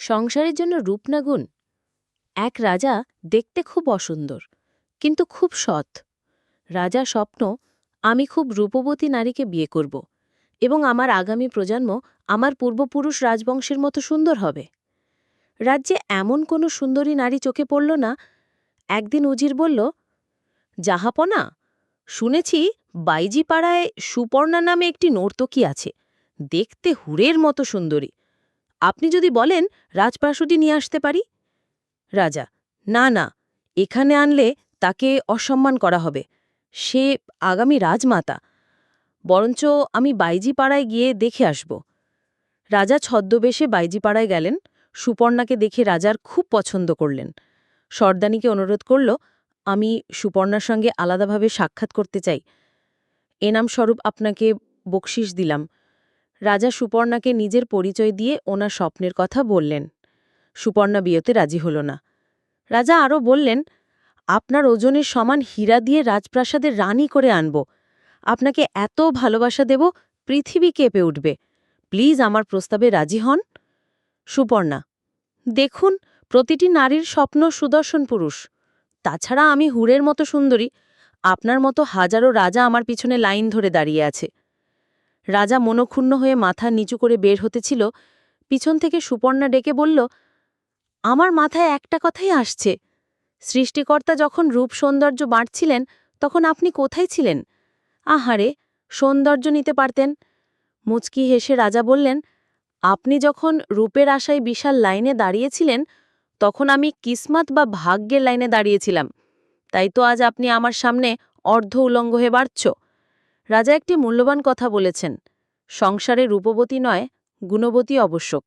সংসারের জন্য রূপ না গুণ। এক রাজা দেখতে খুব অসুন্দর, কিন্তু খুব সৎ। রাজার স্বপ্ন, আমি খুব রূপবতী নারীকে বিয়ে করব এবং আমার আগামী প্রজন্ম আমার পূর্বপুরুষ রাজবংশের মতো সুন্দর হবে। রাজ্যে এমন কোনো সুন্দরী নারী চোখে পড়ল না। একদিন উজির বলল, জাহাপনা, শুনেছি বাইজিপাড়ায় সুপর্ণা নামে একটি নর্তকী আছে, দেখতে হুরের মতো সুন্দরী। আপনি যদি বলেন রাজপ্রাসাদে নিয়ে আসতে পারি। রাজা, না না, এখানে আনলে তাকে অসম্মান করা হবে। সে আগামী রাজমাতা। বরঞ্চ আমি বাইজিপাড়ায় গিয়ে দেখে আসব। রাজা ছদ্মবেশে বাইজিপাড়ায় গেলেন। সুপর্ণাকে দেখে রাজার খুব পছন্দ করলেন। সর্দানিকে অনুরোধ করল, আমি সুপর্ণার সঙ্গে আলাদাভাবে সাক্ষাৎ করতে চাই। এনাম স্বরূপ আপনাকে বকশিস দিলাম। রাজা সুপর্ণাকে নিজের পরিচয় দিয়ে ওনার স্বপ্নের কথা বললেন। সুপর্ণা বিয়েতে রাজি হল না। রাজা আরও বললেন, আপনার ওজনের সমান হীরা দিয়ে রাজপ্রাসাদের রানী করে আনব। আপনাকে এত ভালোবাসা দেব, পৃথিবী কেঁপে উঠবে। প্লিজ আমার প্রস্তাবে রাজি হন। সুপর্ণা, দেখুন, প্রতিটি নারীর স্বপ্ন সুদর্শন পুরুষ। তাছাড়া আমি হুরের মতো সুন্দরী। আপনার মতো হাজারো রাজা আমার পিছনে লাইন ধরে দাঁড়িয়ে আছে। রাজা মনক্ষুণ্ণ হয়ে মাথা নিচু করে বের হতেছিল, পিছন থেকে সুপর্ণা ডেকে বলল, আমার মাথায় একটা কথাই আসছে। সৃষ্টিকর্তা যখন রূপ সৌন্দর্য বাড়ছিলেন, তখন আপনি কোথায় ছিলেন? আহারে, সৌন্দর্য নিতে পারতেন। মুচকি হেসে রাজা বললেন, আপনি যখন রূপের আশায় বিশাল লাইনে দাঁড়িয়েছিলেন, তখন আমি কিসমত বা ভাগ্যের লাইনে দাঁড়িয়েছিলাম। তাই তো আজ আপনি আমার সামনে অর্ধ উলঙ্গ হয়ে বাড়ছ। রাজা একটি মূল্যবান কথা বলেছেন, সংসারে রূপবতী নয়, গুণবতী আবশ্যক।